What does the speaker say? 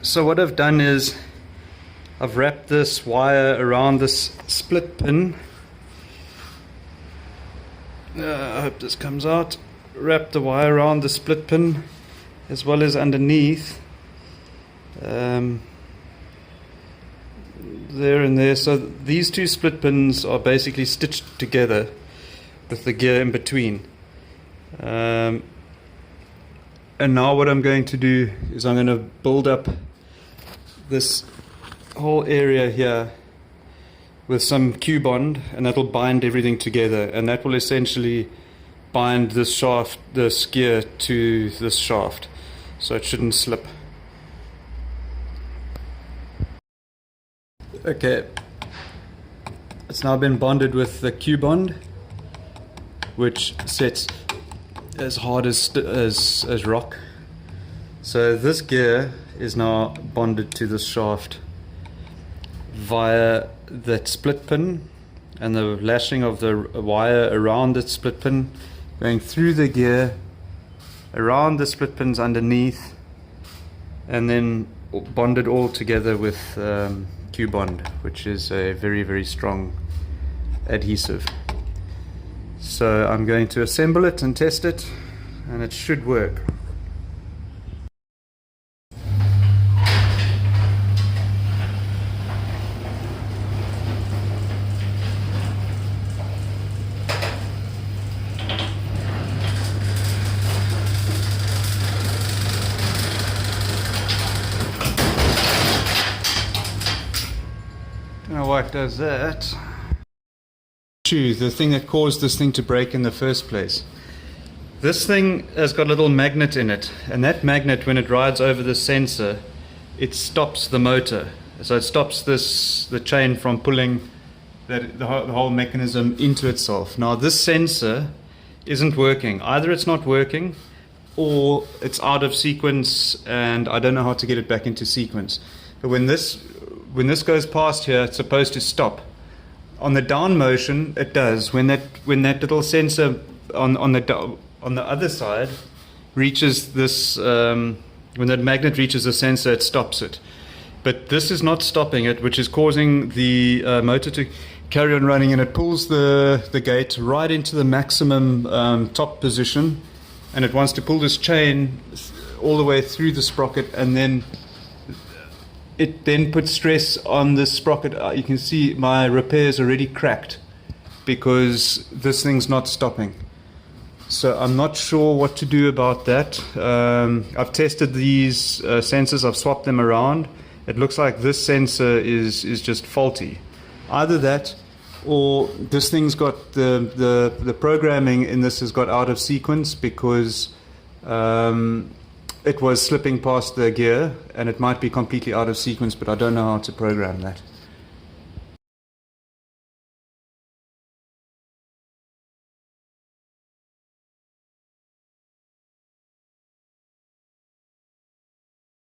So what I've done is I've wrapped this wire around this split pin. I hope this comes out. Wrap the wire around the split pin as well as underneath. There and there. So these two split pins are basically stitched together with the gear in between. And now what I'm going to do is I'm going to build up this whole area here with some Q-bond, and that'll bind everything together, and that will essentially bind this shaft, this gear to this shaft, so it shouldn't slip. Okay, it's now been bonded with the Q-bond, which sets as hard as rock. So this gear is now bonded to this shaft via that split pin, and the lashing of the wire around that split pin going through the gear, around the split pins underneath, and then bonded all together with Q-bond, which is a very, very strong adhesive. So I'm going to assemble it and test it, and it should work. Don't know why it does that. The thing that caused this thing to break in the first place. This thing has got a little magnet in it, and that magnet, when it rides over the sensor, it stops the motor. So it stops the chain from pulling the whole mechanism into itself. Now this sensor isn't working. Either it's not working or it's out of sequence, and I don't know how to get it back into sequence. But when this goes past here, it's supposed to stop. On the down motion, it does. When that little sensor on the other side reaches this, when that magnet reaches the sensor, it stops it. But this is not stopping it, which is causing the motor to carry on running, and it pulls the gate right into the maximum top position, and it wants to pull this chain all the way through the sprocket, and then it then puts stress on the sprocket. You can see my repair is already cracked because this thing's not stopping. So I'm not sure what to do about that. I've tested these sensors, I've swapped them around. It looks like this sensor is just faulty. Either that, or this thing's got the programming in this has got out of sequence because it was slipping past the gear, and it might be completely out of sequence, but I don't know how to program that.